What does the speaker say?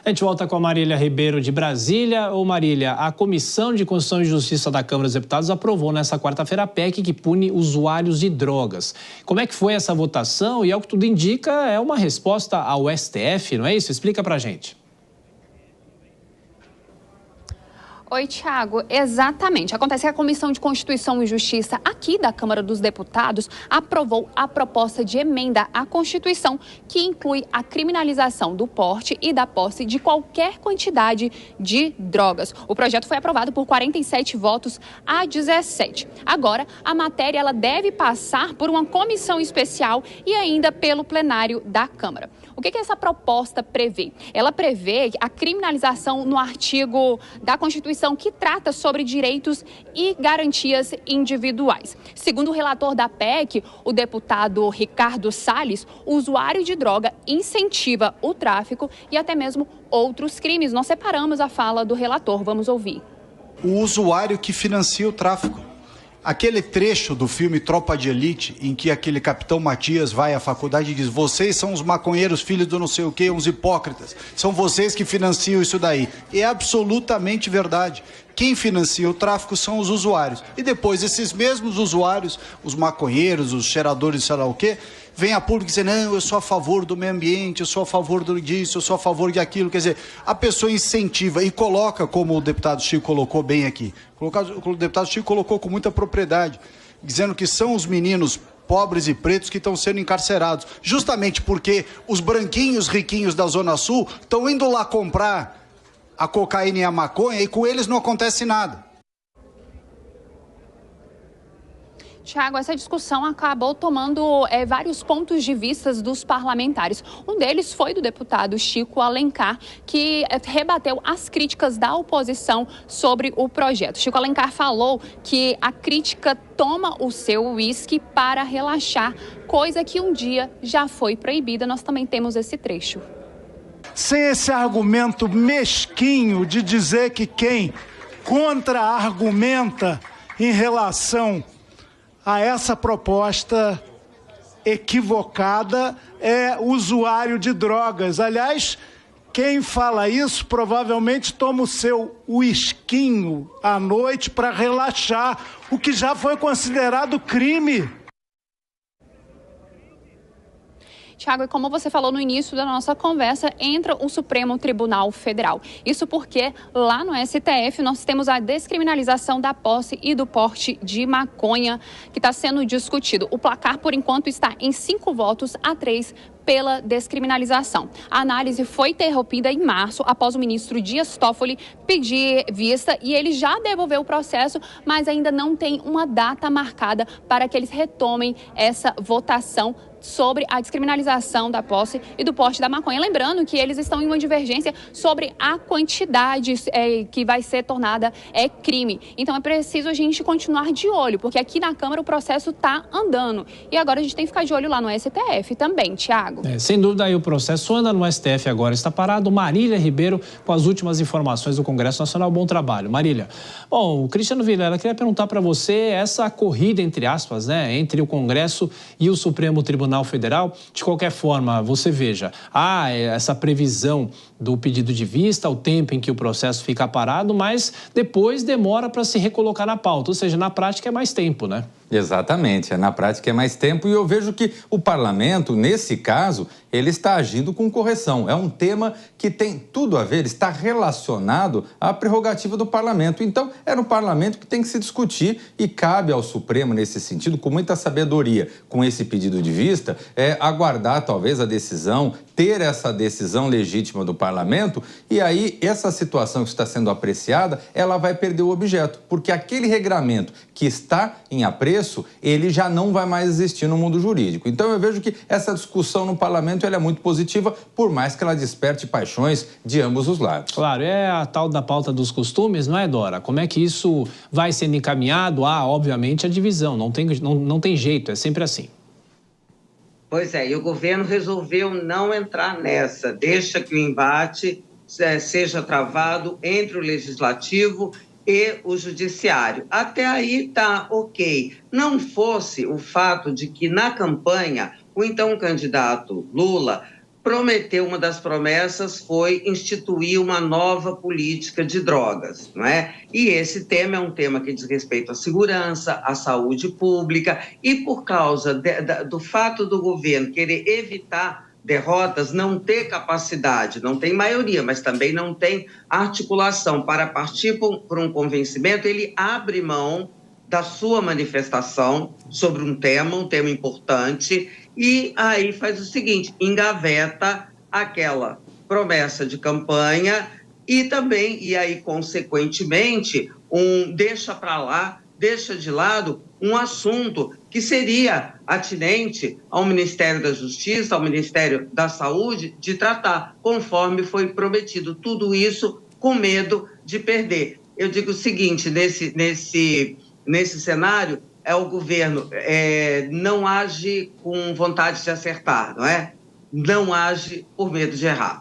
A gente volta com a Marília Ribeiro de Brasília. Ô Marília, a Comissão de Constituição e Justiça da Câmara dos Deputados aprovou nesta quarta-feira a PEC que pune usuários de drogas. Como é que foi essa votação? E, ao que tudo indica, é uma resposta ao STF, não é isso? Explica pra gente. Oi, Thiago. Exatamente. Acontece que a Comissão de Constituição e Justiça aqui da Câmara dos Deputados aprovou a proposta de emenda à Constituição que inclui a criminalização do porte e da posse de qualquer quantidade de drogas. O projeto foi aprovado por 47 votos a 17. Agora, a matéria ela deve passar por uma comissão especial e ainda pelo plenário da Câmara. O que essa proposta prevê? Ela prevê a criminalização no artigo da Constituição que trata sobre direitos e garantias individuais. Segundo o relator da PEC, o deputado Ricardo Salles, o usuário de droga incentiva o tráfico e até mesmo outros crimes. Nós separamos a fala do relator, vamos ouvir. O usuário que financia o tráfico. Aquele trecho do filme Tropa de Elite, em que aquele capitão Matias vai à faculdade e diz: vocês são os maconheiros, filhos do não sei o quê, uns hipócritas, são vocês que financiam isso daí. É absolutamente verdade. Quem financia o tráfico são os usuários. E depois esses mesmos usuários, os maconheiros, os cheiradores, sei lá o quê, vem a público dizer: não, eu sou a favor do meio ambiente, eu sou a favor disso, eu sou a favor de aquilo. Quer dizer, a pessoa incentiva e coloca, como o deputado Chico colocou bem aqui, o deputado Chico colocou com muita propriedade, dizendo que são os meninos pobres e pretos que estão sendo encarcerados, justamente porque os branquinhos riquinhos da Zona Sul estão indo lá comprar a cocaína e a maconha e com eles não acontece nada. Tiago, essa discussão acabou tomando vários pontos de vista dos parlamentares. Um deles foi do deputado Chico Alencar, que rebateu as críticas da oposição sobre o projeto. Chico Alencar falou que a crítica toma o seu uísque para relaxar, coisa que um dia já foi proibida. Nós também temos esse trecho. Sem esse argumento mesquinho de dizer que quem contra-argumenta em relação a essa proposta equivocada é usuário de drogas. Aliás, quem fala isso provavelmente toma o seu uisquinho à noite para relaxar, o que já foi considerado crime. Tiago, e como você falou no início da nossa conversa, entra o Supremo Tribunal Federal. Isso porque lá no STF nós temos a descriminalização da posse e do porte de maconha que está sendo discutido. O placar, por enquanto, está em 5 votos a 3 pela descriminalização. A análise foi interrompida em março, após o ministro Dias Toffoli pedir vista e ele já devolveu o processo, mas ainda não tem uma data marcada para que eles retomem essa votação sobre a descriminalização da posse e do porte da maconha. Lembrando que eles estão em uma divergência sobre a quantidade que vai ser tornada crime. Então é preciso a gente continuar de olho, porque aqui na Câmara o processo está andando. E agora a gente tem que ficar de olho lá no STF também, Tiago. Sem dúvida aí o processo anda no STF agora, está parado. Marília Ribeiro com as últimas informações do Congresso Nacional. Bom trabalho, Marília. Bom, o Cristiano Vilela, queria perguntar para você essa corrida, entre aspas, né, entre o Congresso e o Supremo Tribunal Federal. De qualquer forma, você veja, há essa previsão do pedido de vista, o tempo em que o processo fica parado, mas depois demora para se recolocar na pauta, ou seja, na prática é mais tempo, né? Exatamente, na prática é mais tempo e eu vejo que o parlamento, nesse caso, ele está agindo com correção. É um tema que tem tudo a ver, está relacionado à prerrogativa do parlamento. Então, é no parlamento que tem que se discutir e cabe ao Supremo, nesse sentido, com muita sabedoria, com esse pedido de vista, aguardar talvez a decisão, ter essa decisão legítima do parlamento e aí essa situação que está sendo apreciada, ela vai perder o objeto, porque aquele regramento que está em apreço, ele já não vai mais existir no mundo jurídico. Então eu vejo que essa discussão no parlamento ela é muito positiva, por mais que ela desperte paixões de ambos os lados. Claro, é a tal da pauta dos costumes, não é, Dora? Como é que isso vai sendo encaminhado? Obviamente, a divisão, não tem jeito, é sempre assim. Pois é, e o governo resolveu não entrar nessa, deixa que o embate seja travado entre o legislativo e o judiciário. Até aí tá ok. Não fosse o fato de que na campanha o então candidato Lula prometeu, uma das promessas foi instituir uma nova política de drogas, não é? E esse tema é um tema que diz respeito à segurança, à saúde pública, e por causa do fato do governo querer evitar derrotas, não ter capacidade, não tem maioria, mas também não tem articulação para partir por um convencimento, ele abre mão da sua manifestação sobre um tema importante, e aí faz o seguinte, engaveta aquela promessa de campanha e também, e aí consequentemente, deixa para lá, deixa de lado um assunto que seria atinente ao Ministério da Justiça, ao Ministério da Saúde, de tratar, conforme foi prometido. Tudo isso com medo de perder. Eu digo o seguinte, nesse cenário, o governo não age com vontade de acertar, não é? Não age por medo de errar.